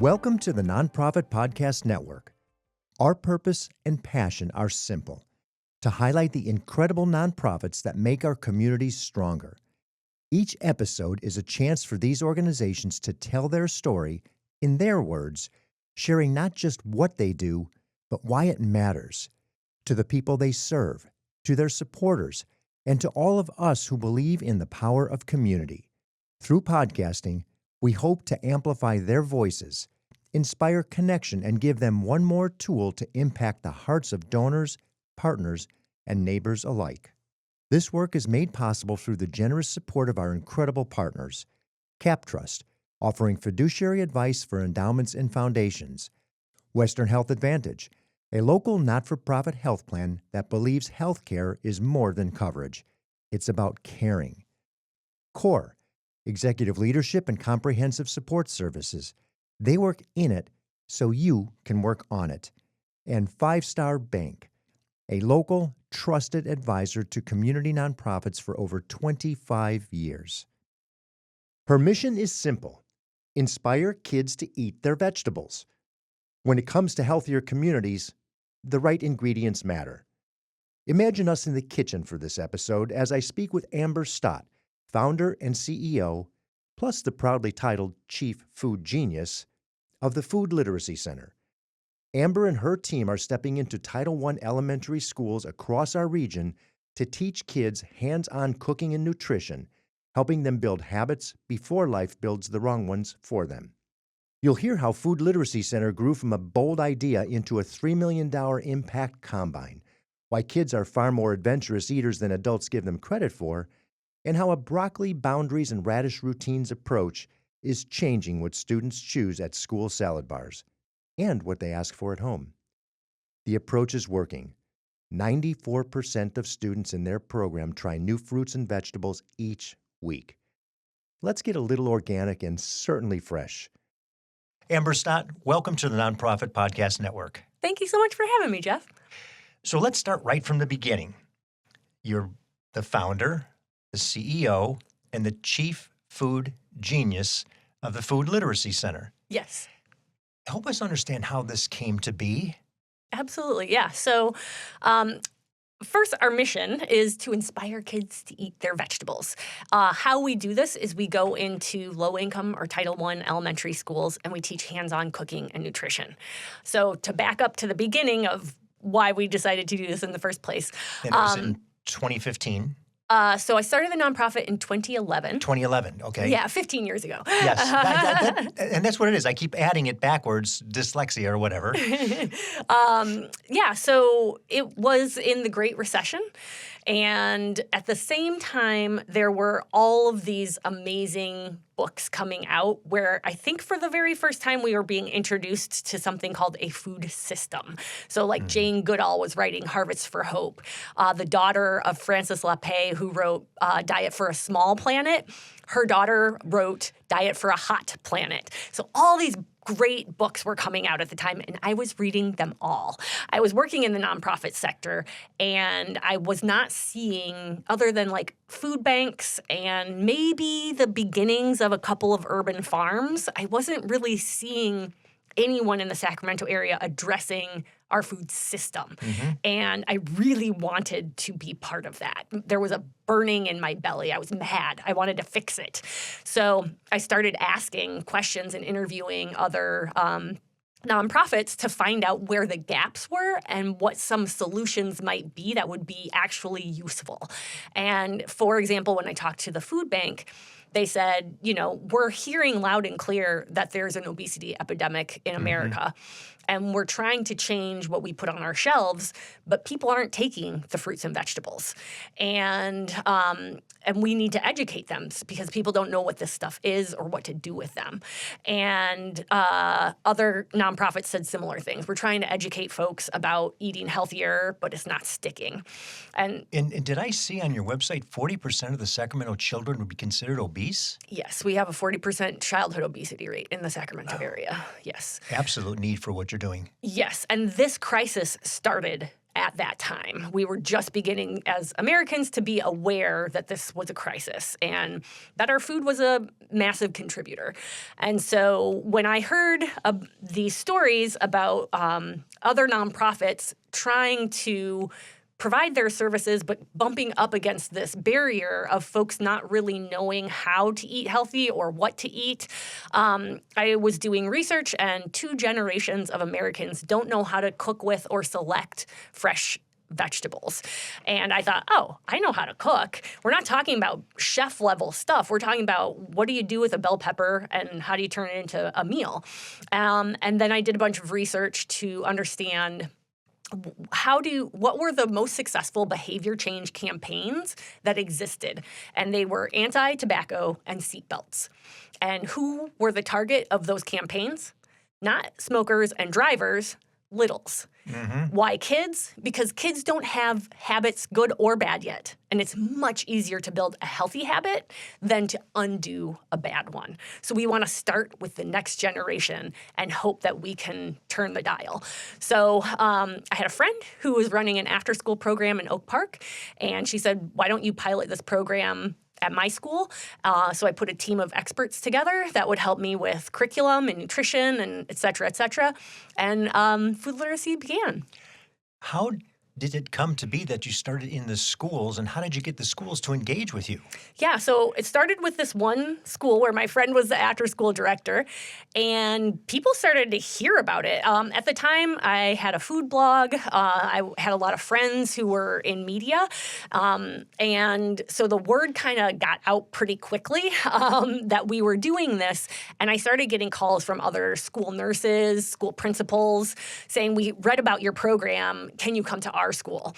Welcome to the Nonprofit Podcast Network. Our purpose and passion are simple: to highlight the incredible nonprofits that make our communities stronger. Each episode is a chance for these organizations to tell their story in their words, sharing not just what they do, but why it matters to the people they serve, to their supporters, and to all of us who believe in the power of community. Through podcasting, we hope to amplify their voices, inspire connection, and give them one more tool to impact the hearts of donors, partners, and neighbors alike. This work is made possible through the generous support of our incredible partners: Cap Trust, offering fiduciary advice for endowments and foundations; Western Health Advantage, a local not-for-profit health plan that believes healthcare is more than coverage. It's about caring; CORE, executive leadership and comprehensive support services. They work in it so you can work on it. And Five Star Bank, a local, trusted advisor to community nonprofits for over 25 years. Her mission is simple: inspire kids to eat their vegetables. When it comes to healthier communities, the right ingredients matter. Imagine us in the kitchen for this episode as I speak with Amber Stott, founder and CEO, plus the proudly titled Chief Food Genius of the Food Literacy Center. Amber and her team are stepping into Title I elementary schools across our region to teach kids hands-on cooking and nutrition, helping them build habits before life builds the wrong ones for them. You'll hear how Food Literacy Center grew from a bold idea into a $3 million impact combine, why kids are far more adventurous eaters than adults give them credit for, and how a broccoli, boundaries, and radish routines approach is changing what students choose at school salad bars and what they ask for at home. The approach is working. 94% of students in their program try new fruits and vegetables each week. Let's get a little organic and certainly fresh. Amber Stott, welcome to the Nonprofit Podcast Network. Thank you so much for having me, Jeff. So let's start right from the beginning. You're the founder, the CEO, and the Chief Food Genius of the Food Literacy Center. Yes. Help us understand how this came to be. Absolutely, yeah. So first, our mission is to inspire kids to eat their vegetables. How we do this is we go into low-income or Title I elementary schools, and we teach hands-on cooking and nutrition. So to back up to the beginning of why we decided to do this in the first place. And it was in 2015. So I started the nonprofit in 2011. 2011, okay. Yeah, 15 years ago. Yes, and that's what it is. I keep adding it backwards, dyslexia or whatever. So it was in the Great Recession. And at the same time, there were all of these amazing books coming out where I think for the very first time we were being introduced to something called a food system. So like Jane Goodall was writing Harvest for Hope. The daughter of Francis LaPay, who wrote Diet for a Small Planet, her daughter wrote Diet for a Hot Planet. So all these great books were coming out at the time, and I was reading them all. I was working in the nonprofit sector, and I was not seeing, other than like food banks and maybe the beginnings of a couple of urban farms, I wasn't really seeing anyone in the Sacramento area addressing our food system. And I really wanted to be part of that. There was a burning in my belly. I was mad. I wanted to fix it. So I started asking questions and interviewing other nonprofits to find out where the gaps were and what some solutions might be that would be actually useful. And for example, when I talked to the food bank, they said, we're hearing loud and clear that there's an obesity epidemic in America. And we're trying to change what we put on our shelves, but people aren't taking the fruits and vegetables. And we need to educate them because people don't know what this stuff is or what to do with them. And other nonprofits said similar things. We're trying to educate folks about eating healthier, but it's not sticking. And did I see on your website 40% of the Sacramento children would be considered obese? Yes, we have a 40% childhood obesity rate in the Sacramento area. Yes. Absolute need for what you're doing. Yes, and this crisis started at that time. We were just beginning as Americans to be aware that this was a crisis and that our food was a massive contributor. And so when I heard these stories about other nonprofits trying to provide their services, but bumping up against this barrier of folks not really knowing how to eat healthy or what to eat. I was doing research, and 2 generations of Americans don't know how to cook with or select fresh vegetables. And I thought, oh, I know how to cook. We're not talking about chef level stuff. We're talking about what do you do with a bell pepper and how do you turn it into a meal? And then I did a bunch of research to understand what were the most successful behavior change campaigns that existed? And they were anti-tobacco and seatbelts. And who were the target of those campaigns? Not smokers and drivers, littles. Mm-hmm. Why kids? Because kids don't have habits, good or bad, yet. And it's much easier to build a healthy habit than to undo a bad one. So we want to start with the next generation and hope that we can turn the dial. So I had a friend who was running an after-school program in Oak Park, and she said, why don't you pilot this program at my school? So I put a team of experts together that would help me with curriculum and nutrition and et cetera, et cetera. And food literacy began. How did it come to be that you started in the schools, and how did you get the schools to engage with you? Yeah, so it started with this one school where my friend was the after-school director, and people started to hear about it. At the time, I had a food blog. I had a lot of friends who were in media, and so the word kind of got out pretty quickly that we were doing this, and I started getting calls from other school nurses, school principals, saying, we read about your program. Can you come to our school?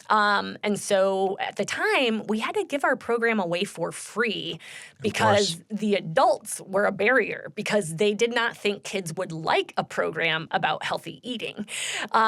And so at the time, we had to give our program away for free because the adults were a barrier because they did not think kids would like a program about healthy eating.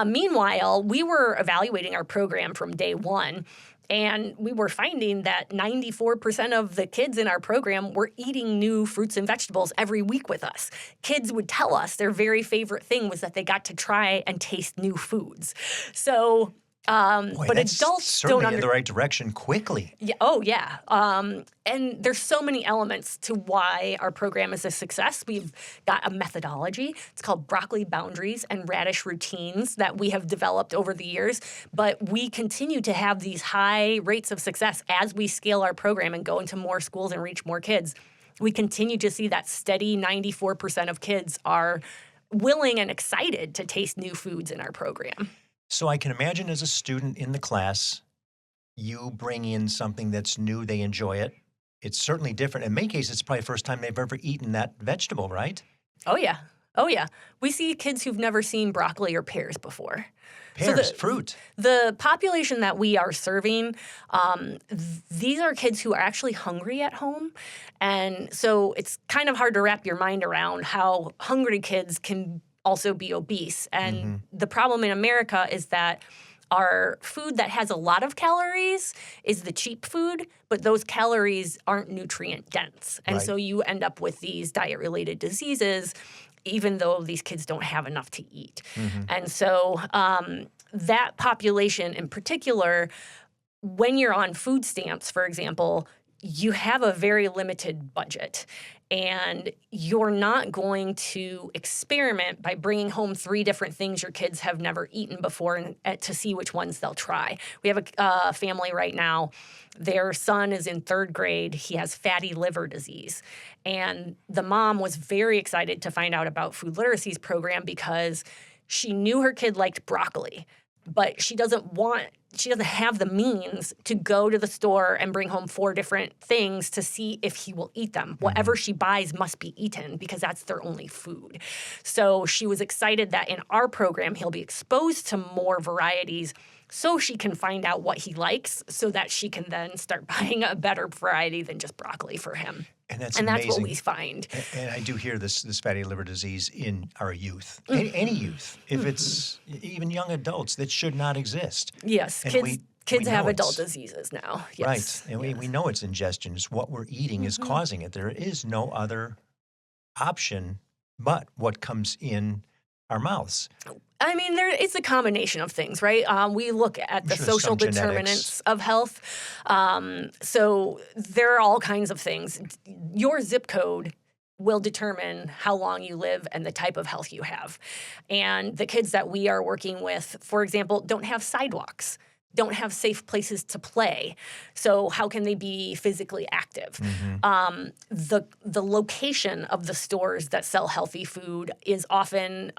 Meanwhile, we were evaluating our program from day one, and we were finding that 94% of the kids in our program were eating new fruits and vegetables every week with us. Kids would tell us their very favorite thing was that they got to try and taste new foods. So but adults don't in the right direction quickly. Yeah. Oh, yeah. And there's so many elements to why our program is a success. We've got a methodology. It's called broccoli boundaries and radish routines that we have developed over the years. But we continue to have these high rates of success as we scale our program and go into more schools and reach more kids. We continue to see that steady 94% of kids are willing and excited to taste new foods in our program. So I can imagine as a student in the class, you bring in something that's new, they enjoy it. It's certainly different. In many cases, it's probably the first time they've ever eaten that vegetable, right? Oh, yeah. Oh, yeah. We see kids who've never seen broccoli or pears before. Pears, fruit. The population that we are serving, these are kids who are actually hungry at home. And so it's kind of hard to wrap your mind around how hungry kids can also be obese. And the problem in America is that our food that has a lot of calories is the cheap food, but those calories aren't nutrient dense. And so you end up with these diet-related diseases, even though these kids don't have enough to eat. And so that population in particular, when you're on food stamps, for example, you have a very limited budget. And you're not going to experiment by bringing home 3 different things your kids have never eaten before and to see which ones they'll try. We have a family right now. Their son is in 3rd grade. He has fatty liver disease. And the mom was very excited to find out about Food Literacy's program because she knew her kid liked broccoli, but she doesn't have the means to go to the store and bring home 4 different things to see if he will eat them. Whatever she buys must be eaten because that's their only food. So she was excited that in our program, he'll be exposed to more varieties so she can find out what he likes so that she can then start buying a better variety than just broccoli for him. And that's what we find. And I do hear this fatty liver disease in our youth, any youth. If it's even young adults, that should not exist. Yes, and kids have adult diseases now. Yes. Right, and we know it's ingestion. It's what we're eating is causing it. There is no other option but what comes in our mouths. I mean, it's a combination of things, right? We look at the sure social some determinants of health. So there are all kinds of things. Your zip code will determine how long you live and the type of health you have. And the kids that we are working with, for example, don't have sidewalks, don't have safe places to play. So how can they be physically active? The location of the stores that sell healthy food is often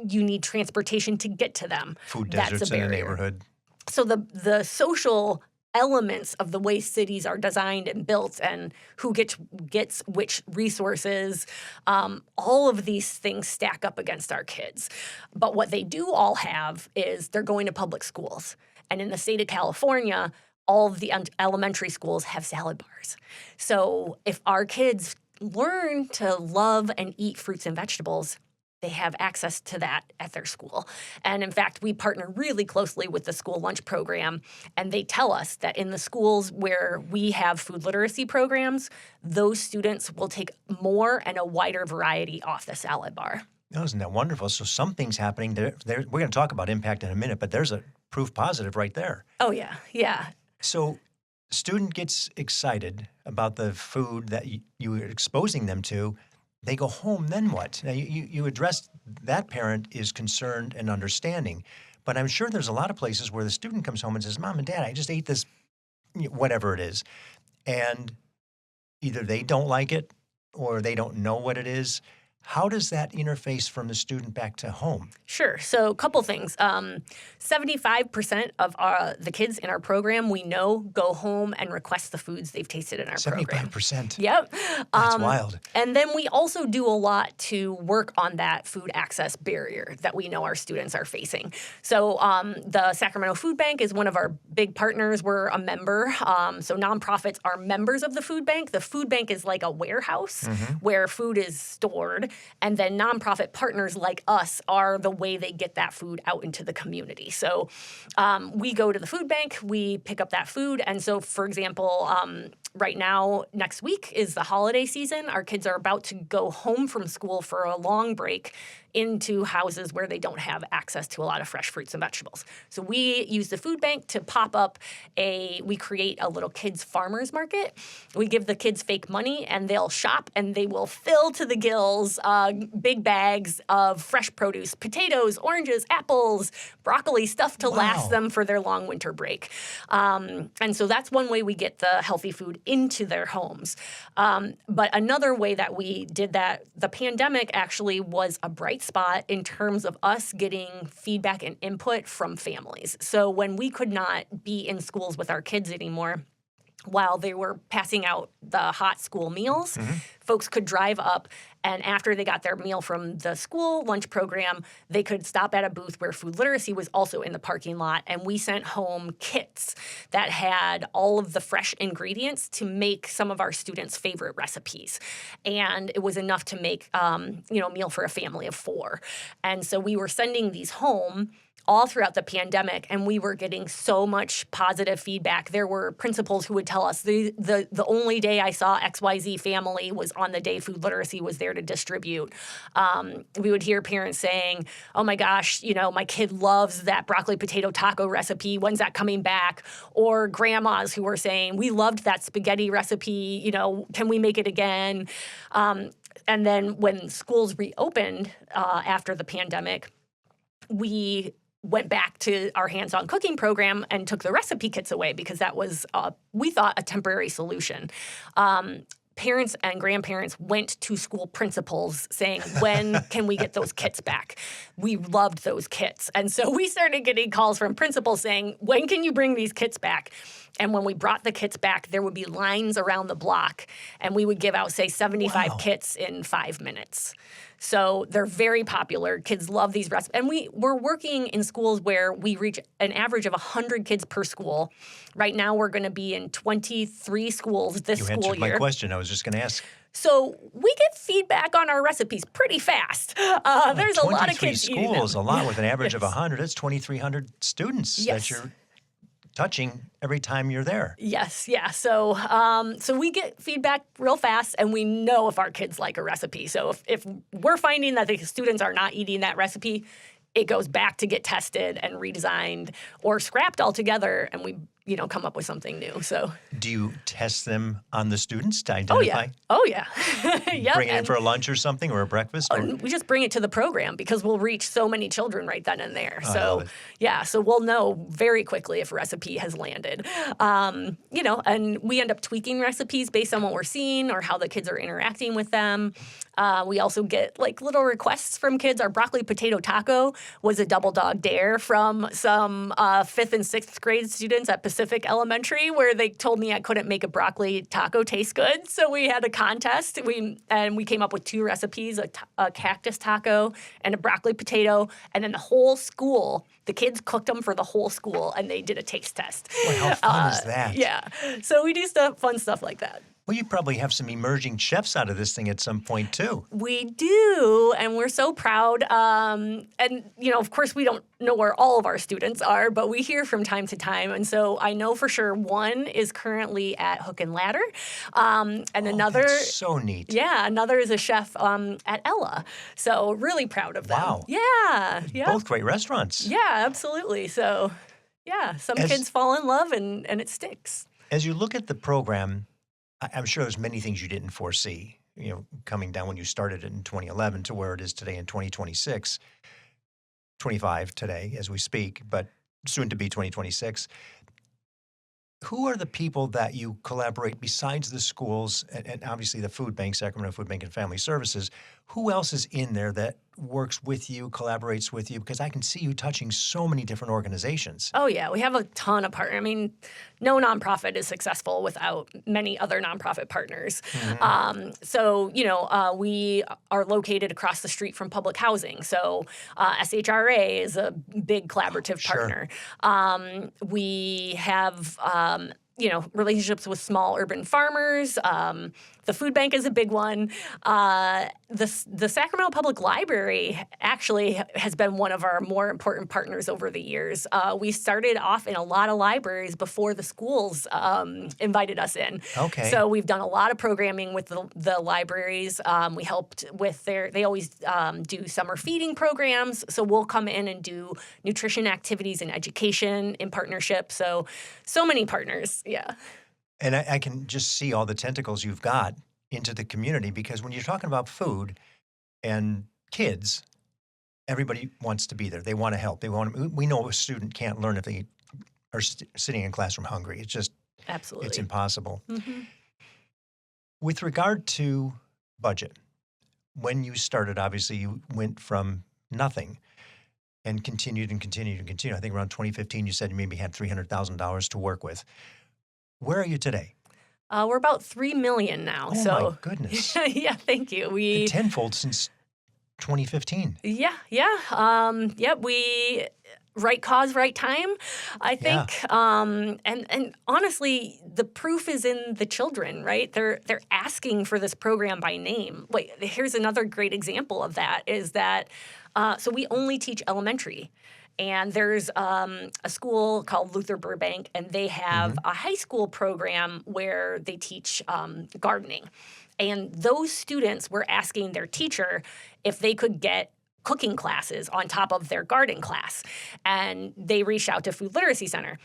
you need transportation to get to them. Food That's deserts a in the barrier. neighborhood. So the social elements of the way cities are designed and built and who gets which resources, all of these things stack up against our kids. But what they do all have is they're going to public schools. And in the state of California, all of the elementary schools have salad bars. So if our kids learn to love and eat fruits and vegetables, they have access to that at their school. And in fact, we partner really closely with the school lunch program, and they tell us that in the schools where we have food literacy programs, those students will take more and a wider variety off the salad bar. Oh, isn't that wonderful? So something's happening there. We're going to talk about impact in a minute, but there's a proof positive right there. Oh, yeah. Yeah. So student gets excited about the food that you are exposing them to. They go home, then what? Now, you addressed that parent is concerned and understanding, but I'm sure there's a lot of places where the student comes home and says, Mom and Dad, I just ate this, whatever it is, and either they don't like it or they don't know what it is. How does that interface from the student back to home? Sure. So a couple things. 75% of the kids in our program we know go home and request the foods they've tasted in our program. 75%. Yep. That's wild. And then we also do a lot to work on that food access barrier that we know our students are facing. So the Sacramento Food Bank is one of our big partners. We're a member. So nonprofits are members of the food bank. The food bank is like a warehouse where food is stored. And then nonprofit partners like us are the way they get that food out into the community. So we go to the food bank, we pick up that food. And so, for example, right now, next week is the holiday season. Our kids are about to go home from school for a long break into houses where they don't have access to a lot of fresh fruits and vegetables. So we use the food bank to pop up we create a little kids farmers market. We give the kids fake money and they'll shop and they will fill to the gills big bags of fresh produce, potatoes, oranges, apples, broccoli, stuff to last them for their long winter break. And so that's one way we get the healthy food into their homes. But another way that we did that, the pandemic actually was a bright spot in terms of us getting feedback and input from families. So when we could not be in schools with our kids anymore, while they were passing out the hot school meals, folks could drive up, and after they got their meal from the school lunch program, they could stop at a booth where food literacy was also in the parking lot, and we sent home kits that had all of the fresh ingredients to make some of our students' favorite recipes. And it was enough to make a meal for a family of 4. And so we were sending these home all throughout the pandemic, and we were getting so much positive feedback. There were principals who would tell us the only day I saw XYZ family was on the day food literacy was there to distribute. We would hear parents saying, oh my gosh, my kid loves that broccoli potato taco recipe. When's that coming back? Or grandmas who were saying, we loved that spaghetti recipe. Can we make it again? And then when schools reopened after the pandemic, we went back to our hands-on cooking program and took the recipe kits away because that was, we thought, a temporary solution. Parents and grandparents went to school principals saying, when can we get those kits back? We loved those kits. And so we started getting calls from principals saying, when can you bring these kits back? And when we brought the kits back, there would be lines around the block, and we would give out, say, 75 kits in 5 minutes. So they're very popular. Kids love these recipes. And we're working in schools where we reach an average of 100 kids per school. Right now, we're going to be in 23 schools this school year. You answered my question. I was just going to ask. So we get feedback on our recipes pretty fast. There's a lot of kids schools, eating them. a lot with an average of 100. That's 2,300 students that Yes. you're touching every time you're there. Yes, yeah. So we get feedback real fast, and we know if our kids like a recipe. So if we're finding that the students are not eating that recipe, it goes back to get tested and redesigned or scrapped altogether, and we come up with something new. So Do you test them on the students to oh identify? yeah, yep. Bring it in And for a lunch or something or a breakfast? Or? we just bring it to the program because we'll reach so many children right then and there. I love So it. yeah, so we'll know very quickly if a recipe has landed. And we end up tweaking recipes based on what we're seeing or how the kids are interacting with them. We also get like little requests from kids. Our broccoli potato taco was a double dog dare from some 5th and 6th grade students at Pacific Elementary, where they told me I couldn't make a broccoli taco taste good. So we had a contest. We came up with 2 recipes, a cactus taco and a broccoli potato. And then the whole school, the kids cooked them for the whole school, and they did a taste test. Boy, how fun is that? Yeah. So we do fun stuff like that. Well, you probably have some emerging chefs out of this thing at some point, too. We do, and we're so proud. Of course, we don't know where all of our students are, but we hear from time to time. And so I know for sure one is currently at Hook and Ladder, and another. That's so neat. Yeah, another is a chef at Ella. So really proud of them. Wow. Yeah. Both great restaurants. Yeah, absolutely. So, yeah, some kids fall in love, and it sticks. As you look at the program, I'm sure there's many things you didn't foresee, coming down when you started it in 2011 to where it is today in 2026, 25 today as we speak, but soon to be 2026. Who are the people that you collaborate besides the schools and obviously the food bank, Sacramento Food Bank and Family Services? Who else is in there that works with you, collaborates with you? Because I can see you touching so many different organizations. Oh, yeah. We have a ton of partners. I mean, no nonprofit is successful without many other nonprofit partners. Mm-hmm. We are located across the street from public housing. So SHRA is a big collaborative Sure. partner. We have relationships with small urban farmers. The food bank is a big one. The Sacramento Public Library actually has been one of our more important partners over the years. We started off in a lot of libraries before the schools invited us in. Okay. So we've done a lot of programming with the libraries. We helped with they always do summer feeding programs. So we'll come in and do nutrition activities and education in partnership. So many partners. Yeah. And I can just see all the tentacles you've got into the community, because when you're talking about food and kids, everybody wants to be there. They want to help. We know a student can't learn if they are sitting in classroom hungry. It's just, Absolutely. it's impossible. Mm-hmm. With regard to budget, when you started, obviously you went from nothing and continued and continued and continued. I think around 2015, you said you maybe had $300,000 to work with. Where are you today? We're about $3 million now. Oh, so my goodness. yeah, thank you. We Tenfold since 2015. Yeah. We right cause, right time, I think. And honestly, the proof is in the children, right? They're asking for this program by name. Wait, here's another great example of that is that so we only teach elementary. And there's a school called Luther Burbank, and they have a high school program where they teach gardening. And those students were asking their teacher if they could get cooking classes on top of their garden class. And they reached out to Food Literacy Center.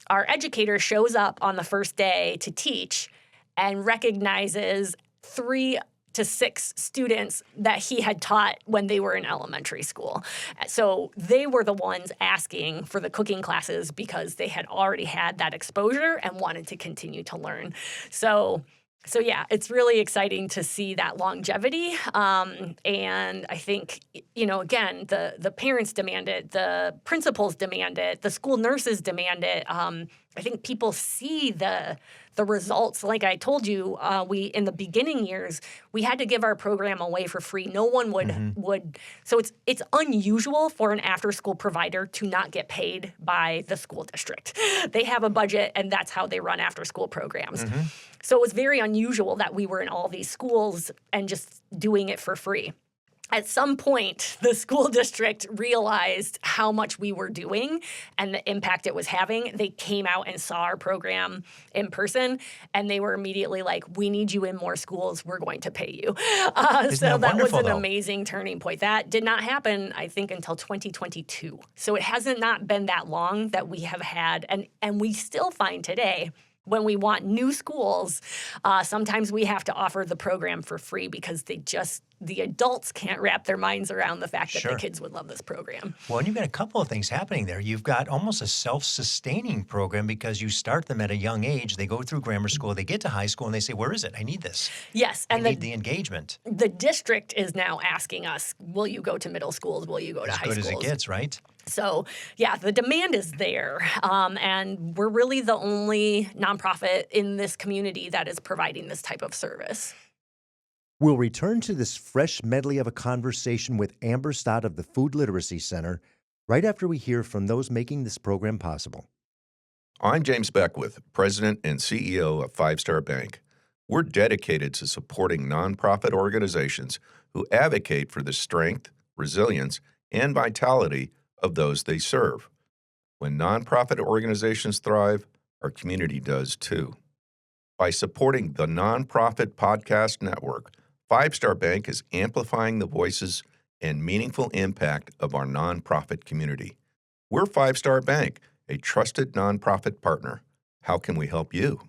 Our educator shows up on the first day to teach and recognizes 3 to 6 students that he had taught when they were in elementary school. So they were the ones asking for the cooking classes because they had already had that exposure and wanted to continue to learn. So yeah, it's really exciting to see that longevity. And I think, again, the parents demand it, the principals demand it, the school nurses demand it. I think people see the results. Like I told you, we in the beginning years, we had to give our program away for free. No one would. So it's unusual for an after-school provider to not get paid by the school district. They have a budget, and that's how they run after-school programs. So it was very unusual that we were in all these schools and just doing it for free. at some point, the school district realized how much we were doing and the impact it was having. They came out and saw our program in person, and they were immediately like, we need you in more schools. We're going to pay you. So that was an amazing turning point. That did not happen, I think, until 2022. So it hasn't not been that long that we have had, and we still find today, when we want new schools, sometimes we have to offer the program for free because the adults can't wrap their minds around the fact that the kids would love this program. Well, and you've got a couple of things happening there. You've got almost a self-sustaining program because you start them at a young age. They go through grammar school, they get to high school, and they say, where is it? I need this. Yes. And I need the engagement. The district is now asking us, will you go to middle schools? Will you go to high schools? As good as it gets, right? So, yeah, the demand is there, and we're really the only nonprofit in this community that is providing this type of service. We'll return to this fresh medley of a conversation with Amber Stott of the Food Literacy Center right after we hear from those making this program possible. I'm James Beckwith, President and CEO of Five Star Bank. We're dedicated to supporting nonprofit organizations who advocate for the strength, resilience, and vitality of those they serve. When nonprofit organizations thrive, our community does too. By supporting the Nonprofit Podcast Network, Five Star Bank is amplifying the voices and meaningful impact of our nonprofit community. We're Five Star Bank, a trusted nonprofit partner. How can we help you?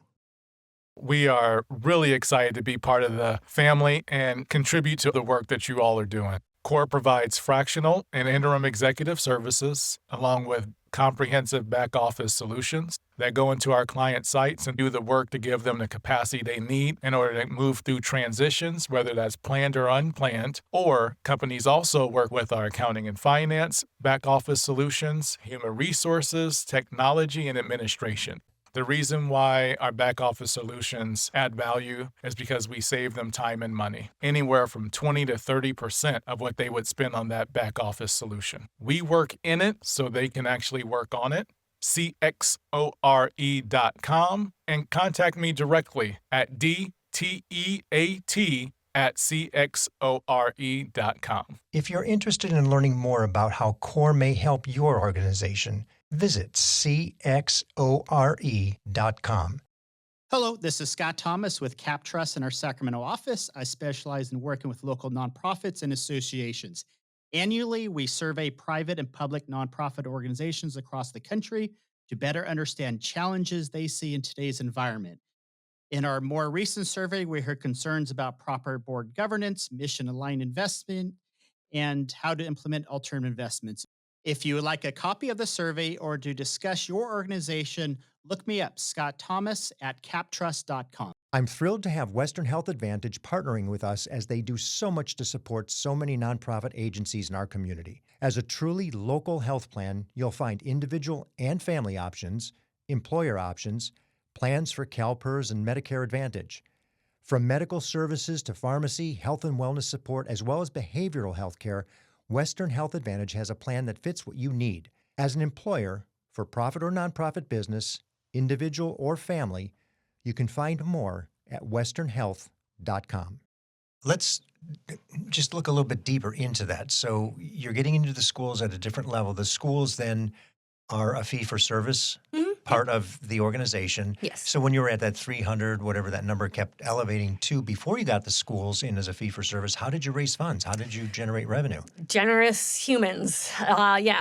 We are really excited to be part of the family and contribute to the work that you all are doing. CORE provides fractional and interim executive services, along with comprehensive back-office solutions that go into our client sites and do the work to give them the capacity they need in order to move through transitions, whether that's planned or unplanned. Or companies also work with our accounting and finance, back-office solutions, human resources, technology, and administration. The reason why our back office solutions add value is because we save them time and money, anywhere from 20 to 30% of what they would spend on that back office solution. We work in it so they can actually work on it. CXORE.com and contact me directly at DTEAT@CXORE.com. If you're interested in learning more about how CORE may help your organization, visit CXORE.com. Hello, this is Scott Thomas with Cap Trust in our Sacramento office. I specialize in working with local nonprofits and associations. Annually, we survey private and public nonprofit organizations across the country to better understand challenges they see in today's environment. In our more recent survey, we heard concerns about proper board governance, mission-aligned investment, and how to implement alternative investments. If you would like a copy of the survey or to discuss your organization, look me up, Scott Thomas at captrust.com. I'm thrilled to have Western Health Advantage partnering with us as they do so much to support so many nonprofit agencies in our community. As a truly local health plan, you'll find individual and family options, employer options, plans for CalPERS and Medicare Advantage. From medical services to pharmacy, health and wellness support, as well as behavioral health care, Western Health Advantage has a plan that fits what you need. As an employer, for profit or nonprofit business, individual or family, you can find more at westernhealth.com. Let's just look a little bit deeper into that. So you're getting into the schools at a different level. The schools then are a fee-for-service part of the organization. Yes. So when you were at that 300, whatever that number kept elevating to before you got the schools in as a fee-for-service, how did you raise funds? How did you generate revenue? Generous humans.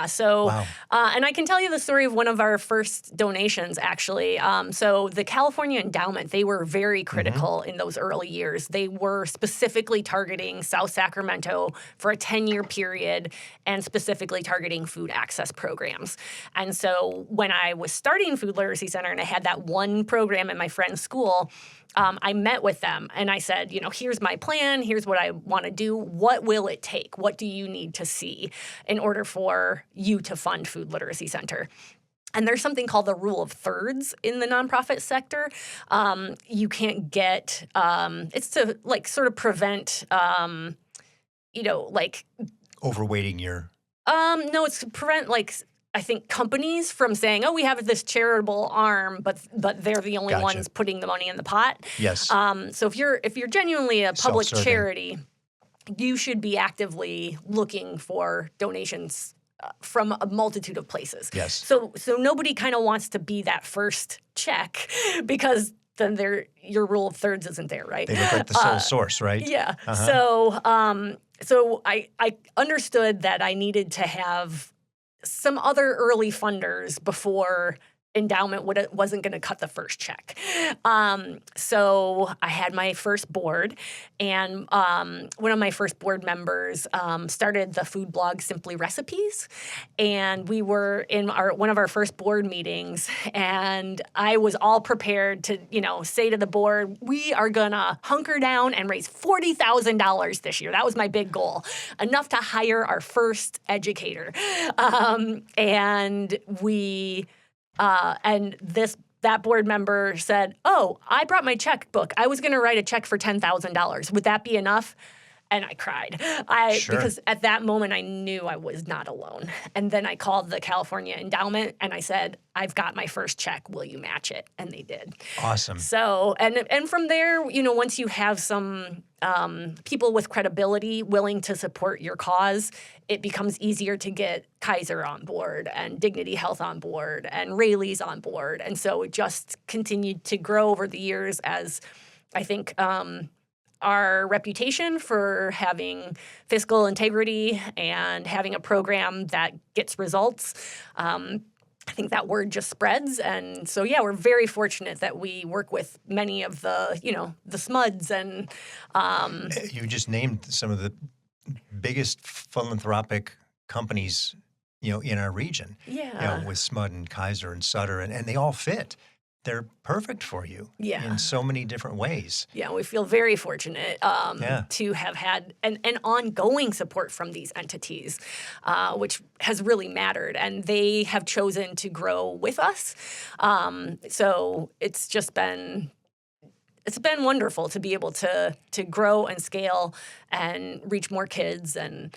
So, and I can tell you the story of one of our first donations, actually. So the California Endowment, they were very critical in those early years. They were specifically targeting South Sacramento for a 10-year period and specifically targeting food access programs. And so when I was starting Food Literacy Center and I had that one program in my friend's school, I met with them and I said, here's my plan. Here's what I want to do. What will it take? What do you need to see in order for you to fund Food Literacy Center? And there's something called the rule of thirds in the nonprofit sector. You can't get, it's to sort of prevent, Overweighting your... No, it's to prevent I think companies from saying, "Oh, we have this charitable arm," but they're the only Gotcha. ones putting the money in the pot. Yes. So if you're genuinely a public Self-serving. charity, you should be actively looking for donations from a multitude of places. Yes. So nobody kind of wants to be that first check because then your rule of thirds isn't there, right? They look like the sole source, right? Yeah. Uh-huh. So I understood that I needed to have some other early funders before endowment wasn't going to cut the first check. So I had my first board, and one of my first board members started the food blog Simply Recipes, and we were in one of our first board meetings, and I was all prepared to, say to the board, we are going to hunker down and raise $40,000 this year. That was my big goal, enough to hire our first educator. That board member said, "Oh, I brought my checkbook. I was going to write a check for $10,000. Would that be enough?" And I cried. Sure. Because at that moment I knew I was not alone. And then I called the California Endowment and I said, "I've got my first check. Will you match it?" And they did. Awesome. So, and from there, once you have some people with credibility willing to support your cause, it becomes easier to get Kaiser on board and Dignity Health on board and Rayleigh's on board. And so it just continued to grow over the years as I think our reputation for having fiscal integrity and having a program that gets results, I think that word just spreads. And so, we're very fortunate that we work with many of the, the SMUDs and You just named some of the biggest philanthropic companies, in our region. Yeah. With SMUD and Kaiser and Sutter, and they all fit. They're perfect for you in so many different ways. Yeah, we feel very fortunate to have had an ongoing support from these entities, which has really mattered. And they have chosen to grow with us. So it's just been wonderful to be able to grow and scale and reach more kids and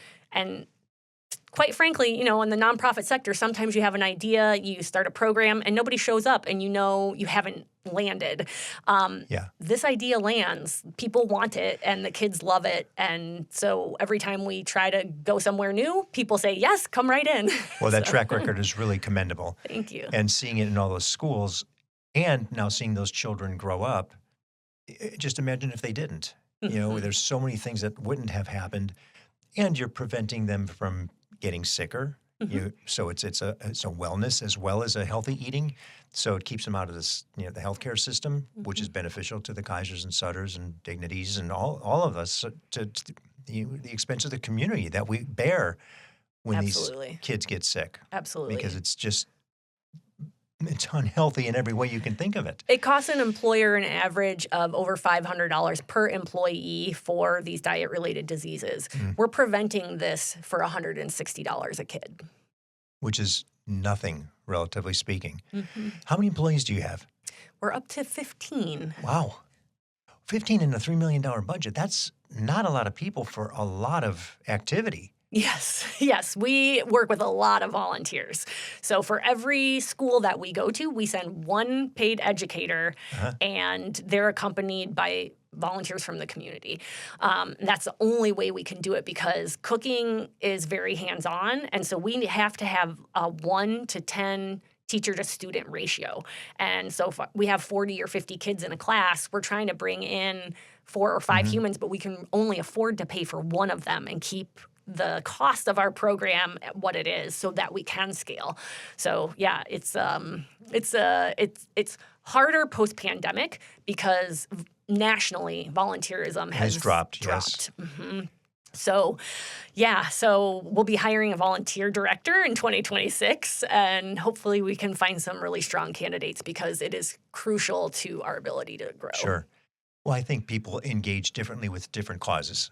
quite frankly, in the nonprofit sector, sometimes you have an idea, you start a program, and nobody shows up, and you haven't landed. This idea lands. People want it, and the kids love it. And so every time we try to go somewhere new, people say, yes, come right in. Well, that track record is really commendable. Thank you. And seeing it in all those schools, and now seeing those children grow up, just imagine if they didn't. There's so many things that wouldn't have happened, and you're preventing them from getting sicker. So it's a wellness as well as a healthy eating. So it keeps them out of this, the healthcare system, which is beneficial to the Kaisers and Sutters and Dignities and all of us, to the expense of the community that we bear when Absolutely. These kids get sick. Absolutely. Because it's unhealthy in every way you can think of it. It costs an employer an average of over $500 per employee for these diet-related diseases. We're preventing this for $160 a kid. Which is nothing, relatively speaking. How many employees do you have? We're up to 15. Wow. 15 in a $3 million budget. That's not a lot of people for a lot of activity. Yes. We work with a lot of volunteers. So for every school that we go to, we send one paid educator, and they're accompanied by volunteers from the community. That's the only way we can do it because cooking is very hands-on, and so we have to have a 1 to 10 teacher to student ratio. And so if we have 40 or 50 kids in a class, we're trying to bring in 4 or 5 humans, but we can only afford to pay for one of them and keep the cost of our program at what it is so that we can scale. So it's harder post-pandemic because nationally volunteerism has dropped. Yes. So we'll be hiring a volunteer director in 2026, and hopefully we can find some really strong candidates because it is crucial to our ability to grow. Sure. Well, I think people engage differently with different causes.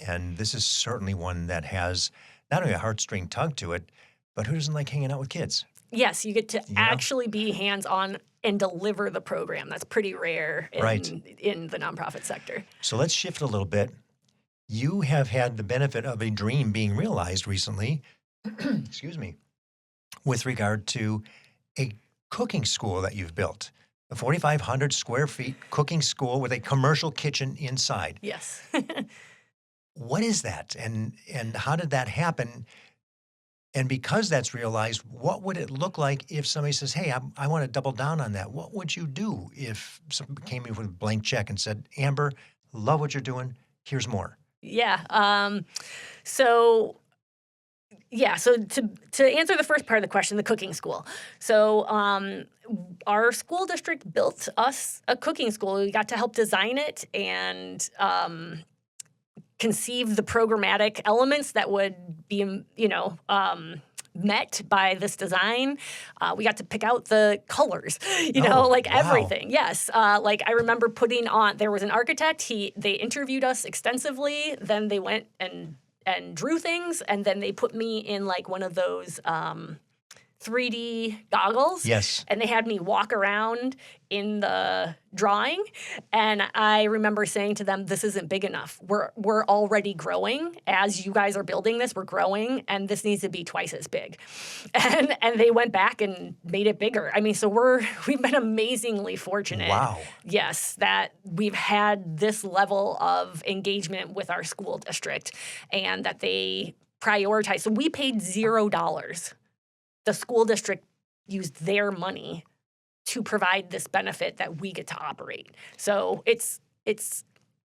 And this is certainly one that has not only a heartstring tug to it, but who doesn't like hanging out with kids? Yes, you get to actually be hands-on and deliver the program. That's pretty rare in the nonprofit sector. So let's shift a little bit. You have had the benefit of a dream being realized recently, excuse me, with regard to a cooking school that you've built. A 4,500 square feet cooking school with a commercial kitchen inside. Yes. what is that? And how did that happen? And because that's realized, what would it look like if somebody says, hey, I want to double down on that? What would you do if someone came in with a blank check and said, Amber, love what you're doing. Here's more. Yeah. So to answer the first part of the question, the cooking school. So our school district built us a cooking school. We got to help design it and conceive the programmatic elements that would be, met by this design. We got to pick out the colors, Wow. everything. Yes. I remember there was an architect. They interviewed us extensively. Then they went and drew things. And then they put me in one of those 3D goggles. Yes. And they had me walk around in the drawing. And I remember saying to them, this isn't big enough. We're already growing. As you guys are building this, we're growing, and this needs to be twice as big. And they went back and made it bigger. I mean, so we've been amazingly fortunate. Wow. Yes, that we've had this level of engagement with our school district and that they prioritize. So we paid $0. The school district used their money to provide this benefit that we get to operate. So it's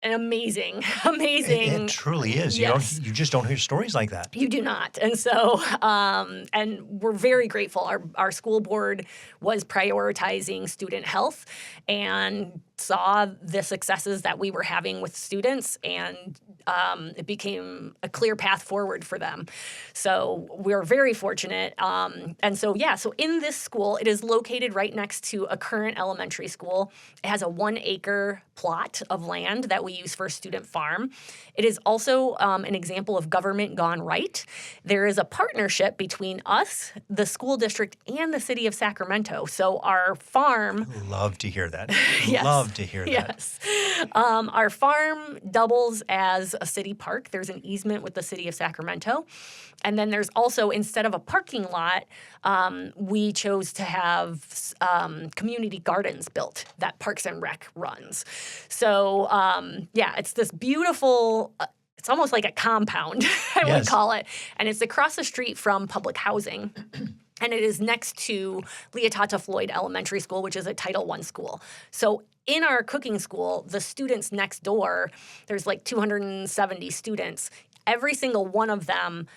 an amazing. It truly is. Yes. You just don't hear stories like that. You do not. And so, and we're very grateful. Our school board was prioritizing student health and saw the successes that we were having with students, and it became a clear path forward for them. So we're very fortunate. And so in this school, it is located right next to a current elementary school. It has a 1-acre plot of land that we use for a student farm. It is also an example of government gone right. There is a partnership between us, the school district, and the city of Sacramento. So our farm... Love to hear that. Yes. Love to hear that. Yes. Our farm doubles as a city park. There's an easement with the city of Sacramento. And then there's also, instead of a parking lot, we chose to have community gardens built that Parks and Rec runs. So, it's this beautiful... it's almost like a compound, I would call it. And it's across the street from public housing. And it is next to Leotata Floyd Elementary School, which is a Title I school. So in our cooking school, the students next door, there's 270 students. Every single one of them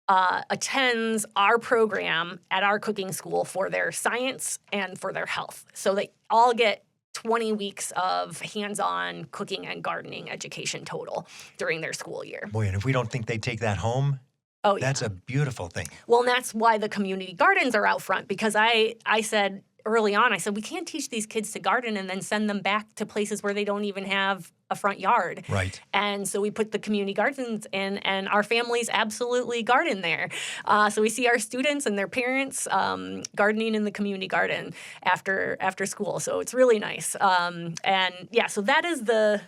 attends our program at our cooking school for their science and for their health. So they all get 20 weeks of hands-on cooking and gardening education total during their school year. Boy, and if we don't think they take that home, oh, yeah. That's a beautiful thing. Well, and that's why the community gardens are out front, because I said early on, we can't teach these kids to garden and then send them back to places where they don't even have a front yard. Right. And so we put the community gardens in, and our families absolutely garden there. So we see our students and their parents gardening in the community garden after school. So it's really nice. So that is the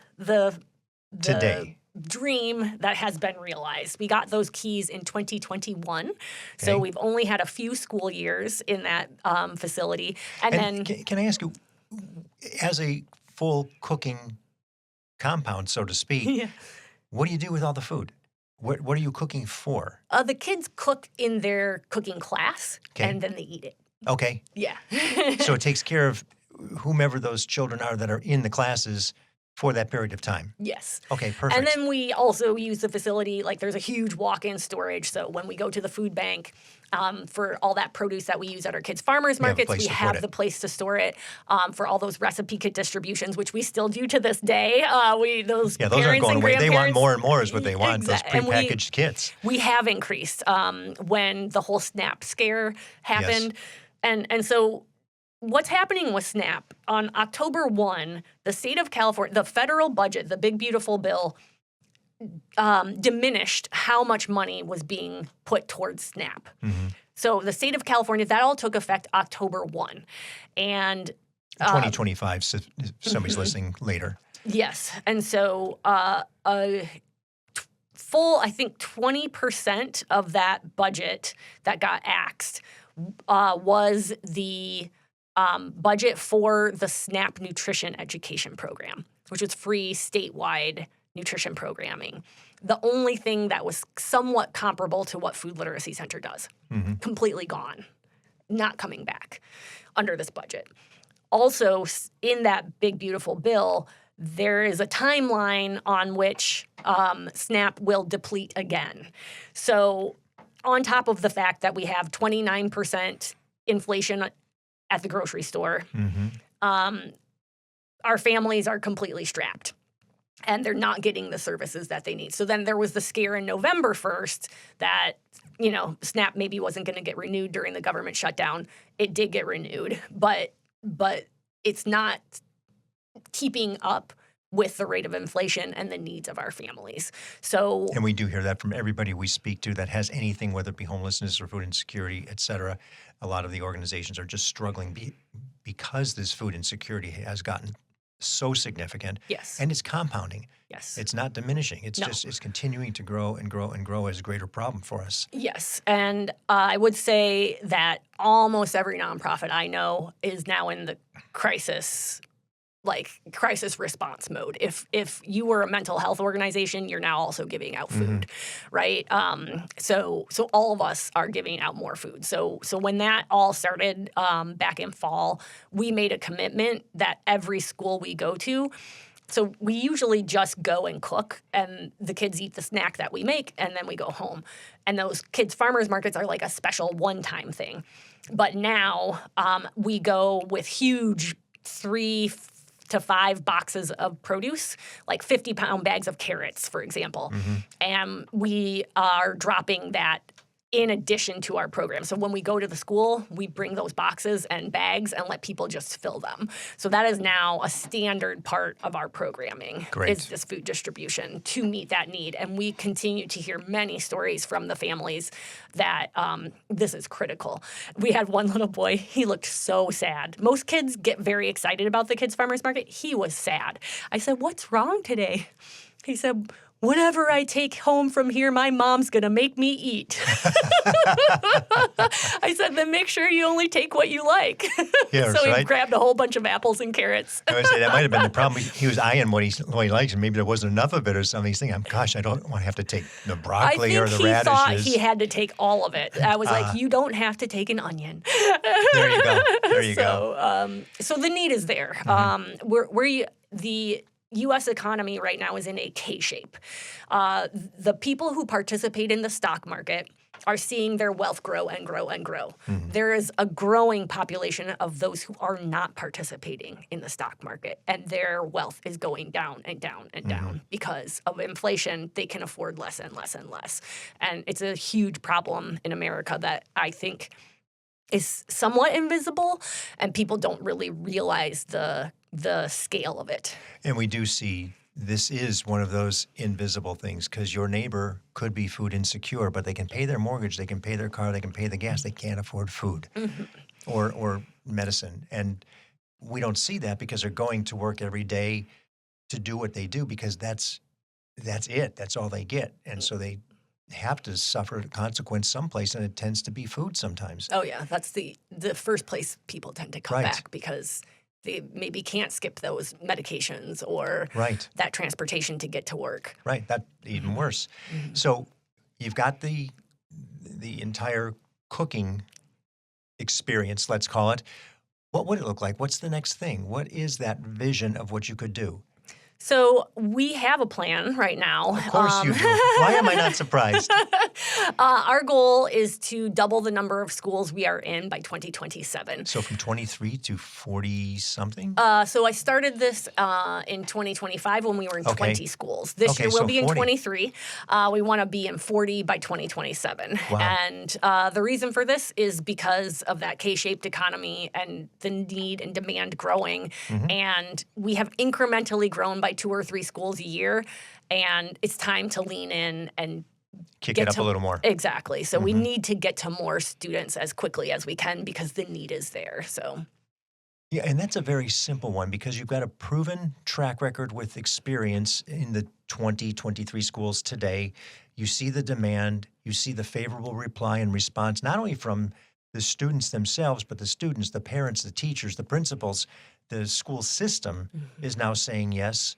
Today. dream that has been realized. We got those keys in 2021. So we've only had a few school years in that facility. And then... Can I ask you, as a full cooking compound, so to speak, what do you do with all the food? What are you cooking for? The kids cook in their cooking class, and then they eat it. Okay. Yeah. So it takes care of whomever those children are that are in the classes for that period of time. Yes. Okay, perfect. And then we also use the facility, there's a huge walk-in storage. So when we go to the food bank for all that produce that we use at our kids' farmers markets, we have the place to store it. For all those recipe kit distributions, which we still do to this day. Those aren't going away. They want more and more is what they want, those Exactly. prepackaged kits. We have increased when the whole SNAP scare happened. Yes. And so... what's happening with SNAP? On October 1, the state of California, the federal budget, the big beautiful bill, diminished how much money was being put towards SNAP. Mm-hmm. So the state of California, that all took effect October 1. And 2025, so somebody's listening later. Yes. And so full, I think 20% of that budget that got axed was the budget for the SNAP nutrition education program, which is free statewide nutrition programming. The only thing that was somewhat comparable to what Food Literacy Center does, completely gone, not coming back under this budget. Also, in that big, beautiful bill, there is a timeline on which SNAP will deplete again. So on top of the fact that we have 29% inflation at the grocery store, our families are completely strapped. And they're not getting the services that they need. So then there was the scare in November 1st that, SNAP maybe wasn't going to get renewed during the government shutdown. It did get renewed, but it's not keeping up with the rate of inflation and the needs of our families. So, and we do hear that from everybody we speak to that has anything, whether it be homelessness or food insecurity, et cetera. A lot of the organizations are just struggling because this food insecurity has gotten so significant. Yes. And it's compounding. Yes. It's not diminishing. It's it's continuing to grow and grow and grow as a greater problem for us. Yes. And I would say that almost every nonprofit I know is now in the crisis response mode. If you were a mental health organization, you're now also giving out food, right? So all of us are giving out more food. So when that all started back in fall, we made a commitment that every school we go to, so we usually just go and cook, and the kids eat the snack that we make, and then we go home. And those kids' farmers markets are like a special one-time thing. But now we go with huge 3 to 5 boxes of produce, like 50-pound bags of carrots, for example. And we are dropping that in addition to our program. So when we go to the school, we bring those boxes and bags and let people just fill them. So that is now a standard part of our programming. Great. Is this food distribution to meet that need. And we continue to hear many stories from the families that this is critical. We had one little boy, he looked so sad. Most kids get very excited about the kids' farmers market. He was sad. I said, "What's wrong today?" He said, "Whatever I take home from here, my mom's going to make me eat." I said, "Then make sure you only take what you like." Yeah, so he right. grabbed a whole bunch of apples and carrots. I would say that might have been the problem. He was eyeing what he likes, and maybe there wasn't enough of it or something. He's thinking, "Gosh, I don't want to have to take the broccoli or the he thought radishes." he had to take all of it. I was like, "You don't have to take an onion." There you go. There you go. So the need is there. The U.S. economy right now is in a K-shape. The people who participate in the stock market are seeing their wealth grow and grow and grow. There is a growing population of those who are not participating in the stock market, and their wealth is going down and down and down because of inflation. They can afford less and less and less. And it's a huge problem in America that I think is somewhat invisible, and people don't really realize the scale of it. And we do see this is one of those invisible things because your neighbor could be food insecure, but they can pay their mortgage, they can pay their car, they can pay the gas. They can't afford food or medicine. And we don't see that because they're going to work every day to do what they do because that's it. That's all they get. And so they have to suffer a consequence someplace, and it tends to be food sometimes. Oh, yeah. That's the first place people tend to come Right. back because they maybe can't skip those medications or Right. that transportation to get to work. Right. That's even worse. So you've got the entire cooking experience, let's call it. What would it look like? What's the next thing? What is that vision of what you could do? So we have a plan right now. Of course you do. Why am I not surprised? Our goal is to double the number of schools we are in by 2027. So from 23 to 40-something? So I started this in 2025 when we were in 20 schools. This year we'll be in 40. 23. We want to be in 40 by 2027. Wow. And the reason for this is because of that K-shaped economy and the need and demand growing. And we have incrementally grown by 2 or 3 schools a year. And it's time to lean in and Kick it up a little more. Exactly. So we need to get to more students as quickly as we can because the need is there. So. Yeah, and that's a very simple one because you've got a proven track record with experience in the 23 schools today. You see the demand, you see the favorable reply and response, not only from the students themselves, but the students, the parents, the teachers, the principals. The school system is now saying yes.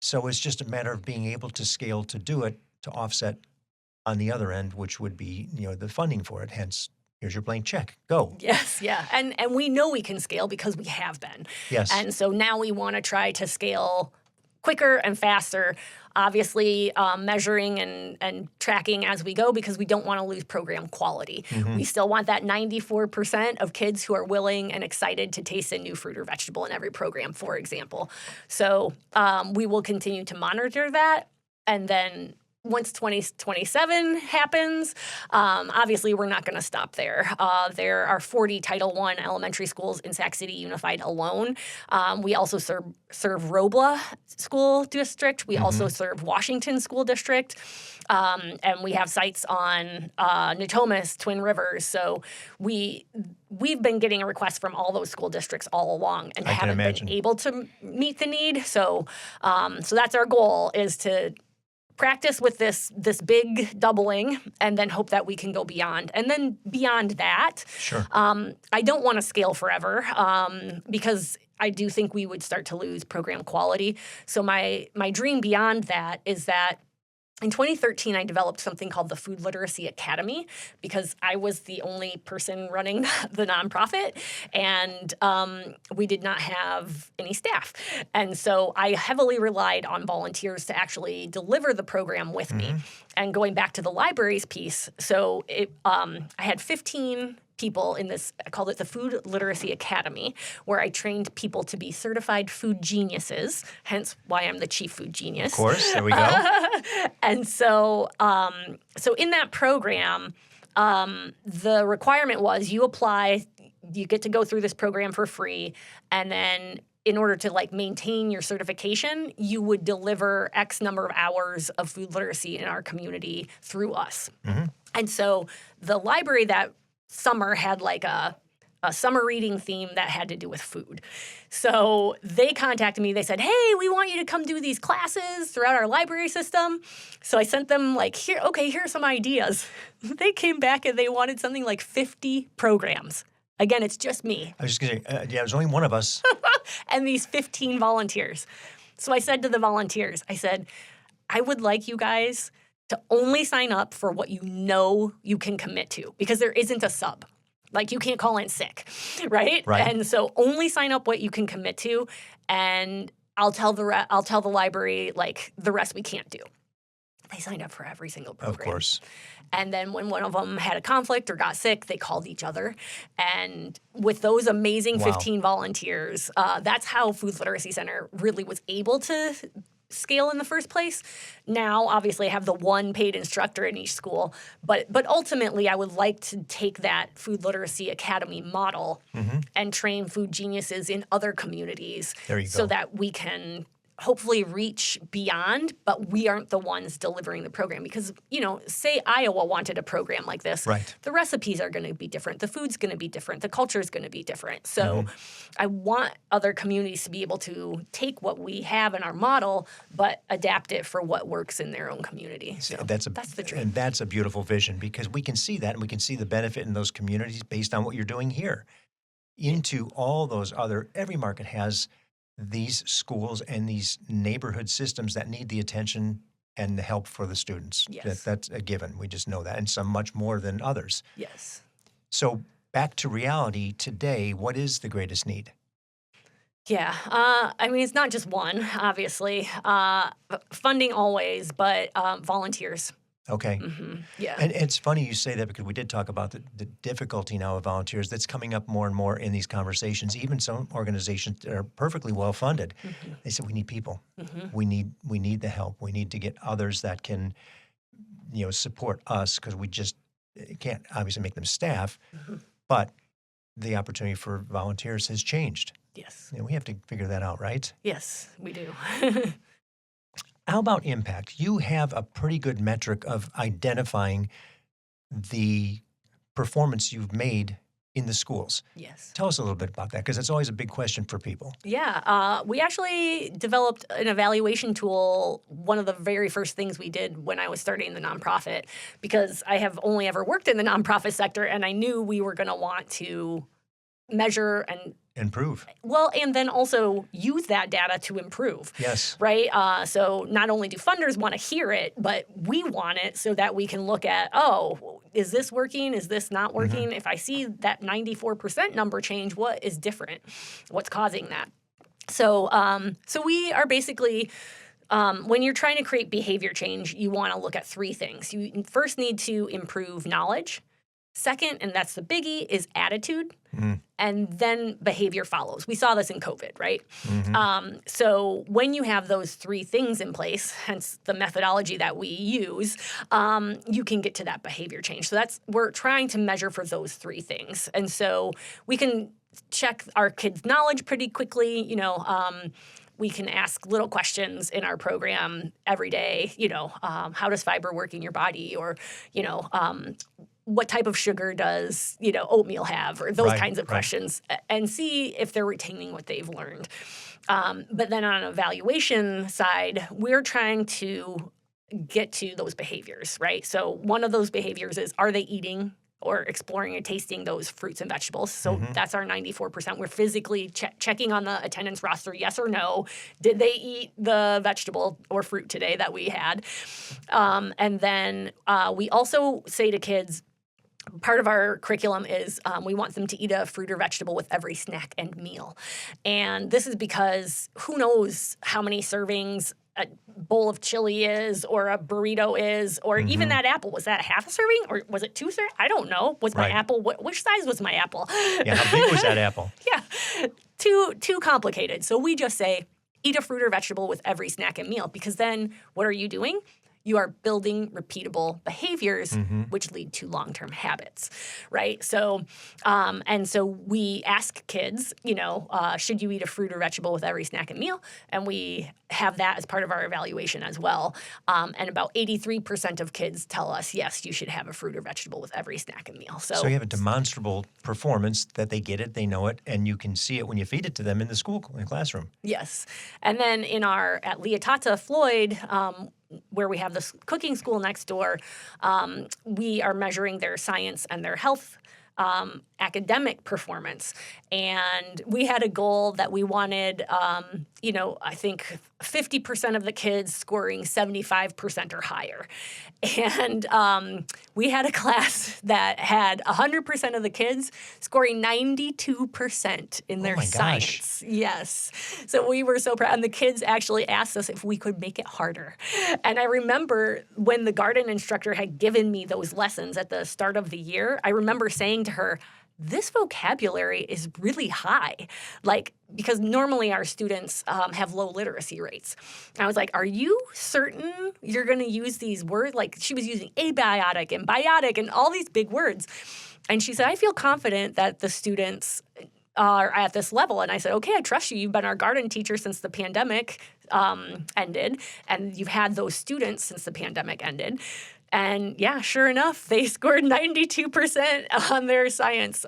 So it's just a matter of being able to scale to do it, to offset on the other end, which would be, the funding for it. Hence, here's your blank check. Go. Yes, yeah. And we know we can scale because we have been. Yes. And so now we want to try to scale quicker and faster, obviously measuring and tracking as we go because we don't want to lose program quality. We still want that 94% of kids who are willing and excited to taste a new fruit or vegetable in every program, for example. So we will continue to monitor that. And then once 2027 happens, obviously we're not going to stop there. There are 40 Title I elementary schools in Sac City Unified alone. We also serve Robla School District. We also serve Washington School District. And we have sites on Natomas, Twin Rivers. So we've been getting a request from all those school districts all along and haven't been able to meet the need. So that's our goal, is to practice with this big doubling and then hope that we can go beyond. And then beyond that, Sure. I don't want to scale forever because I do think we would start to lose program quality. So my dream beyond that is that in 2013, I developed something called the Food Literacy Academy because I was the only person running the nonprofit, and we did not have any staff. And so I heavily relied on volunteers to actually deliver the program with me. And going back to the libraries piece, so I had 15 people in this, I called it the Food Literacy Academy, where I trained people to be certified food geniuses, hence why I'm the chief food genius. Of course, there we go. And so in that program, the requirement was you apply, you get to go through this program for free, and then in order to maintain your certification, you would deliver X number of hours of food literacy in our community through us. And so the library that summer had a summer reading theme that had to do with food. So they contacted me. They said, hey, we want you to come do these classes throughout our library system. So I sent them here are some ideas. They came back and they wanted something like 50 programs. Again, it's just me. I was just going to say, there's only one of us. And these 15 volunteers. So I said to the volunteers, I said, I would like you guys to only sign up for what you know you can commit to, because there isn't a sub. You can't call in sick, right? And so only sign up what you can commit to, and I'll tell the library the rest we can't do. They signed up for every single program. Of course. And then when one of them had a conflict or got sick, they called each other. And with those amazing 15 volunteers, that's how Food Literacy Center really was able to scale in the first place. Now, obviously, I have the one paid instructor in each school, but ultimately, I would like to take that Food Literacy Academy model and train food geniuses in other communities so that we can hopefully reach beyond, but we aren't the ones delivering the program. Because, say Iowa wanted a program like this, the recipes are going to be different, the food's going to be different, the culture is going to be different. So I want other communities to be able to take what we have in our model, but adapt it for what works in their own community. So that's the dream. And that's a beautiful vision, because we can see that, and we can see the benefit in those communities based on what you're doing here. Into all those every market has these schools and these neighborhood systems that need the attention and the help for the students. Yes. That's a given. We just know that, and some much more than others. Yes. So back to reality today, what is the greatest need? Yeah. It's not just one, obviously. Funding always, but volunteers. Okay. Yeah. And it's funny you say that, because we did talk about the difficulty now of volunteers that's coming up more and more in these conversations. Even some organizations that are perfectly well funded, they said, we need people. We need the help. We need to get others that can, support us, because we just can't obviously make them staff. But the opportunity for volunteers has changed. Yes. We have to figure that out, right? Yes, we do. How about impact? You have a pretty good metric of identifying the performance you've made in the schools. Yes. Tell us a little bit about that, because it's always a big question for people. Yeah. We actually developed an evaluation tool, one of the very first things we did when I was starting the nonprofit, because I have only ever worked in the nonprofit sector, and I knew we were going to want to measure improve. Well, and then also use that data to improve. Yes. Right? So not only do funders want to hear it, but we want it so that we can look at, is this working? Is this not working? If I see that 94% number change, what is different? What's causing that? So we are basically, when you're trying to create behavior change, you want to look at three things. You first need to improve knowledge. Second, and that's the biggie, is attitude. And then behavior follows. We saw this in COVID, right? So when you have those three things in place, hence the methodology that we use, you can get to that behavior change. So we're trying to measure for those three things. And so we can check our kids' knowledge pretty quickly. We can ask little questions in our program every day. How does fiber work in your body? Or, what type of sugar does, oatmeal have, or those kinds of questions, and see if they're retaining what they've learned. But then on an evaluation side, we're trying to get to those behaviors, right? So one of those behaviors is, are they eating or exploring and tasting those fruits and vegetables? So that's our 94%. We're physically checking on the attendance roster, yes or no. Did they eat the vegetable or fruit today that we had? And then we also say to kids, part of our curriculum is we want them to eat a fruit or vegetable with every snack and meal. And this is because who knows how many servings a bowl of chili is, or a burrito is, or even that apple. Was that half a serving, or was it 2 servings? I don't know. Was my apple, which size was my apple? Yeah, how big was that apple? Yeah, too complicated. So we just say, eat a fruit or vegetable with every snack and meal, because then what are you doing? You are building repeatable behaviors, which lead to long-term habits, right? So, and so we ask kids, should you eat a fruit or vegetable with every snack and meal? And we have that as part of our evaluation as well. And about 83% of kids tell us, yes, you should have a fruit or vegetable with every snack and meal. So you have a demonstrable performance that they get it, they know it, and you can see it when you feed it to them in the classroom. Yes. And then at Leotata Floyd, where we have this cooking school next door, we are measuring their science and their health academic performance. And we had a goal that we wanted, I think 50% of the kids scoring 75% or higher. And we had a class that had 100% of the kids scoring 92% in their science. Yes. So we were so proud. And the kids actually asked us if we could make it harder. And I remember when the garden instructor had given me those lessons at the start of the year, I remember saying to her, this vocabulary is really high, because normally our students have low literacy rates. And I was like, are you certain you're going to use these words? She was using abiotic and biotic and all these big words. And she said, I feel confident that the students are at this level. And I said, okay, I trust you. You've been our garden teacher since the pandemic ended, and you've had those students since the pandemic ended. And yeah, sure enough, they scored 92% on their science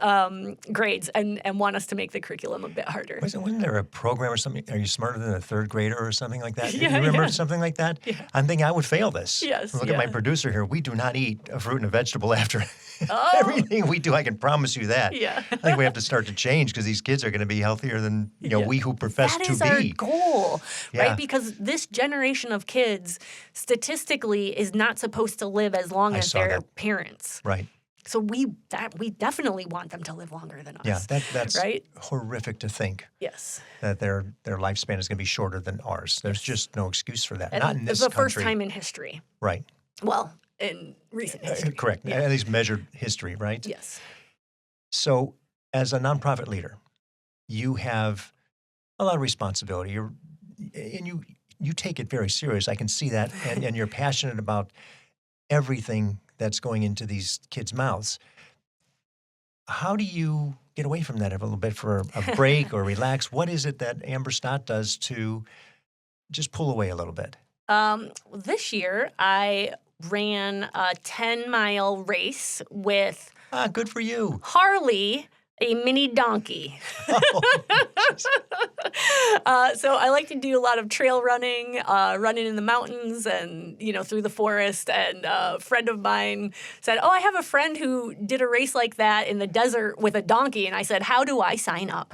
grades and want us to make the curriculum a bit harder. Wasn't there a program or something? Are you smarter than a third grader or something like that? Yeah, you remember something like that? Yeah. I'm thinking I would fail this. Yes. Look at my producer here. We do not eat a fruit and a vegetable after Oh. everything we do. I can promise you that. Yeah. I think we have to start to change because these kids are going to be healthier than we who profess to be. That is our goal, Yeah. right? Because this generation of kids statistically is not supposed to live as long as their parents. Right. So we definitely want them to live longer than us. Yeah, that's right? horrific to think. Yes. That their lifespan is going to be shorter than ours. There's just no excuse for that. And Not in this it's the country. first time in history. Right. Well, in recent history. Correct. Yeah. At least measured history, right? Yes. So, as a nonprofit leader, you have a lot of responsibility. You take it very serious. I can see that, and you're passionate about everything that's going into these kids' mouths. How do you get away from that a little bit for a break or relax? What is it that Amber Stott does to just pull away a little bit? This year, I ran a 10-mile race with Good for you. Harley, a mini donkey. So I like to do a lot of trail running, running in the mountains and, through the forest. And a friend of mine said, I have a friend who did a race like that in the desert with a donkey. And I said, how do I sign up?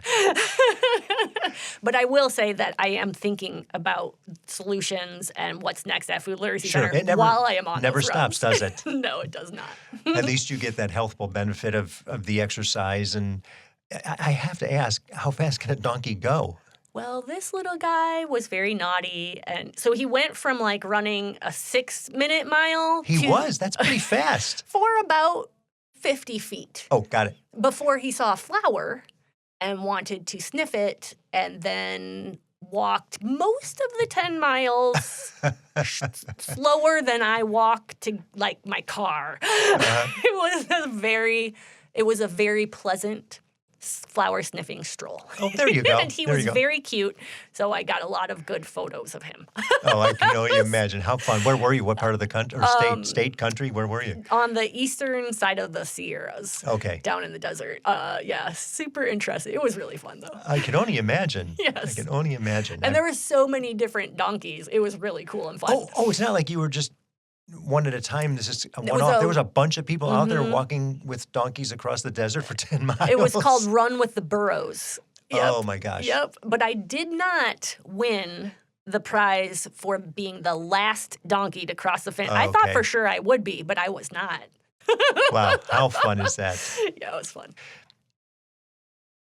But I will say that I am thinking about solutions and what's next at Food Literacy Sure. Center It never, while I am on never those stops, runs. does it? No, it does not. At least you get that healthful benefit of the exercise. And I have to ask, how fast can a donkey go? Well, this little guy was very naughty. And so he went from like running a 6-minute mile That's pretty fast. for about 50 feet Oh, got it. before he saw a flower and wanted to sniff it and then walked most of the 10 miles slower than I walk to like my car. It was a very pleasant flower sniffing stroll. Oh, there you go. And he There was you go. very cute, so I got a lot of good photos of him. Oh, I can only imagine. How fun. Where were you? What part of the country? Or state, country? Where were you? On the eastern side of the Sierras. Okay. Down in the desert. Yeah, super interesting. It was really fun, though. I can only imagine. Yes. I can only imagine. And there were so many different donkeys. It was really cool and fun. Oh, it's not like you were just one at a time. This is a was one-off. a- There was a bunch of people out there walking with donkeys across the desert for 10 miles. It was called Run with the Burros. Yep. Oh, my gosh. Yep. But I did not win the prize for being the last donkey to cross the fence. I thought Okay. for sure I would be, but I was not. Wow. How fun is that? Yeah, it was fun.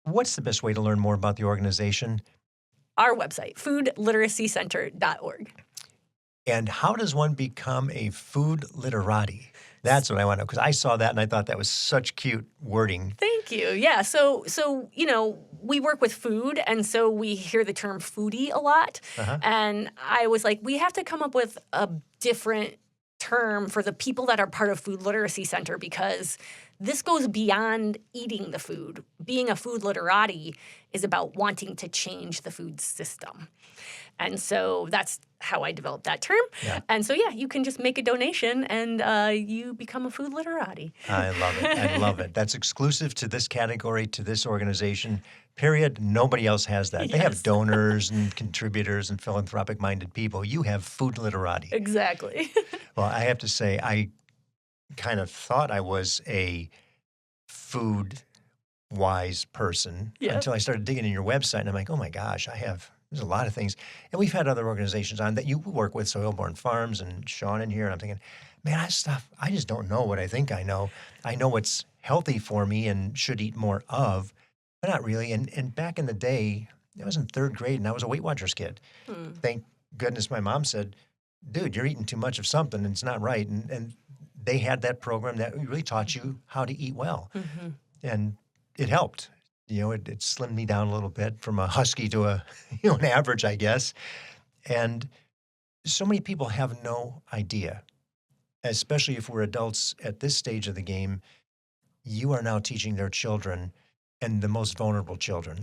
What's the best way to learn more about the organization? Our website, foodliteracycenter.org. And how does one become a food literati? That's what I want to know, because I saw that and I thought that was such cute wording. Thank you. Yeah. So we work with food, and so we hear the term foodie a lot. And I was like, we have to come up with a different term for the people that are part of Food Literacy Center, because this goes beyond eating the food. Being a food literati is about wanting to change the food system. And so that's how I developed that term. Yeah. And so, you can just make a donation and you become a food literati. I love it. I love it. That's exclusive to this category, to this organization, period. Nobody else has that. They have Yes. donors and contributors and philanthropic-minded people. You have food literati. Exactly. Well, I have to say, I kind of thought I was a food-wise person until I started digging in your website, and I'm like, oh my gosh, there's a lot of things. And we've had other organizations on that you work with, Soilborn Farms and Sean in here, and I'm thinking, man, I just don't know what I think I know. I know what's healthy for me and should eat more of, but not really. And back in the day, I was in 3rd grade, and I was a Weight Watchers kid. Thank goodness my mom said, dude, you're eating too much of something, and it's not right. And they had that program that really taught you how to eat well. And it helped. It slimmed me down a little bit from a husky to an average, I guess. And so many people have no idea, especially if we're adults at this stage of the game. You are now teaching their children, and the most vulnerable children,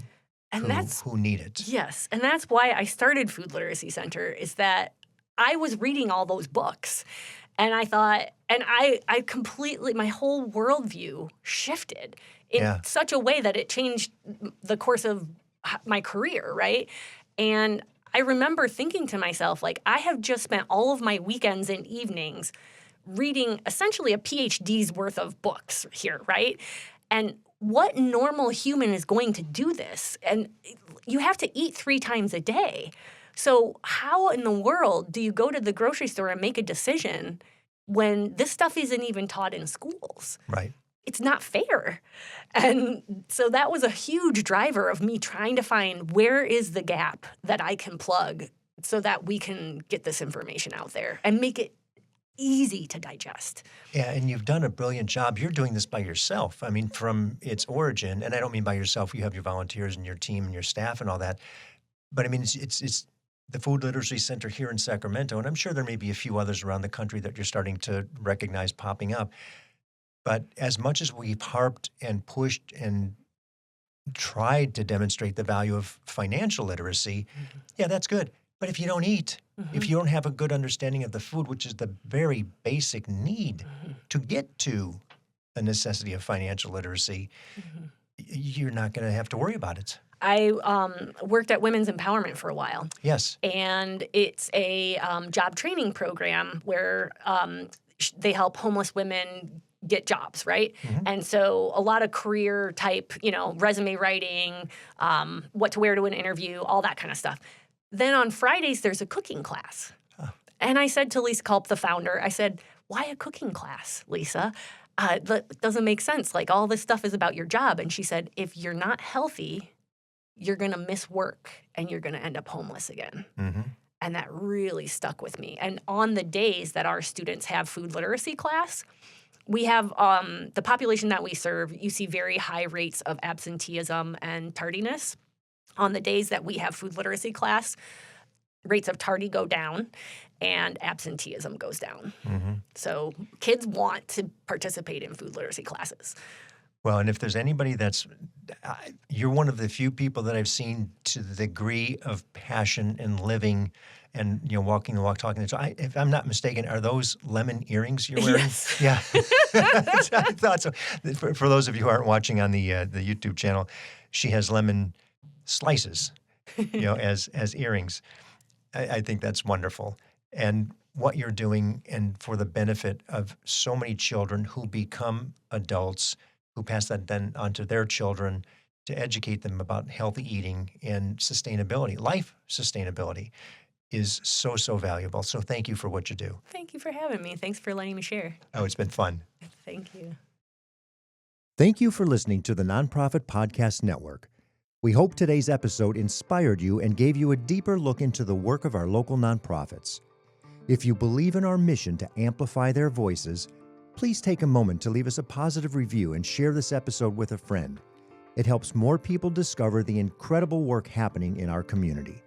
And who need it. Yes. And that's why I started Food Literacy Center, is that I was reading all those books. And I thought, and I completely, my whole worldview shifted in such a way that it changed the course of my career, right? And I remember thinking to myself, like, I have just spent all of my weekends and evenings reading essentially a PhD's worth of books here, right? And what normal human is going to do this? And you have to eat 3 times a day. So how in the world do you go to the grocery store and make a decision when this stuff isn't even taught in schools? Right. It's not fair. And so that was a huge driver of me trying to find where is the gap that I can plug so that we can get this information out there and make it easy to digest. Yeah, and you've done a brilliant job. You're doing this by yourself. I mean, from its origin, and I don't mean by yourself. You have your volunteers and your team and your staff and all that. But I mean, it's the Food Literacy Center here in Sacramento, and I'm sure there may be a few others around the country that you're starting to recognize popping up. But as much as we've harped and pushed and tried to demonstrate the value of financial literacy, yeah, that's good. But if you don't eat, if you don't have a good understanding of the food, which is the very basic need to get to the necessity of financial literacy, you're not going to have to worry about it. I worked at Women's Empowerment for a while. Yes. And it's a job training program where they help homeless women get jobs, right? And so a lot of career type, resume writing, what to wear to an interview, all that kind of stuff. Then on Fridays, there's a cooking class. And I said to Lisa Culp, the founder, I said, why a cooking class, Lisa? That doesn't make sense. Like, all this stuff is about your job. And she said, if you're not healthy, you're going to miss work and you're going to end up homeless again. And that really stuck with me. And on the days that our students have food literacy class, we have the population that we serve, you see very high rates of absenteeism and tardiness. On the days that we have food literacy class, rates of tardy go down and absenteeism goes down. So kids want to participate in food literacy classes. Well, and if there's anybody you're one of the few people that I've seen to the degree of passion and living and, walking the walk, talking the talk. If I'm not mistaken, are those lemon earrings you're wearing? Yes. Yeah. I thought so. For those of you who aren't watching on the YouTube channel, she has lemon slices, as earrings. I think that's wonderful. And what you're doing, and for the benefit of so many children who become adults, who pass that then on to their children to educate them about healthy eating and sustainability. Life sustainability is so, so valuable. So thank you for what you do. Thank you for having me. Thanks for letting me share. Oh, it's been fun. Thank you. Thank you for listening to the Nonprofit Podcast Network. We hope today's episode inspired you and gave you a deeper look into the work of our local nonprofits. If you believe in our mission to amplify their voices, please take a moment to leave us a positive review and share this episode with a friend. It helps more people discover the incredible work happening in our community.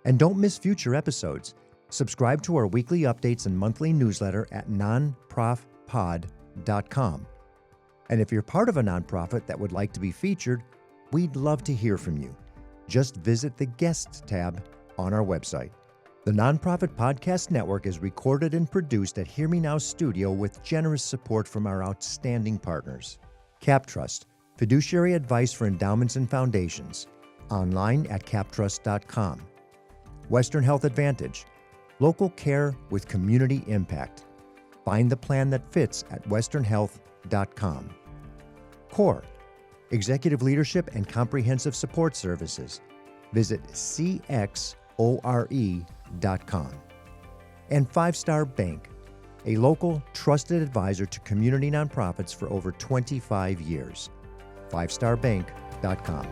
And don't miss future episodes. Subscribe to our weekly updates and monthly newsletter at nonprofpod.com. And if you're part of a nonprofit that would like to be featured, we'd love to hear from you. Just visit the Guests tab on our website. The Nonprofit Podcast Network is recorded and produced at Hear Me Now Studio with generous support from our outstanding partners. CapTrust, fiduciary advice for endowments and foundations. Online at captrust.com. Western Health Advantage, local care with community impact. Find the plan that fits at westernhealth.com. CORE, executive leadership and comprehensive support services. Visit cxore.com. And 5 Star Bank, a local trusted advisor to community nonprofits for over 25 years. 5starbank.com.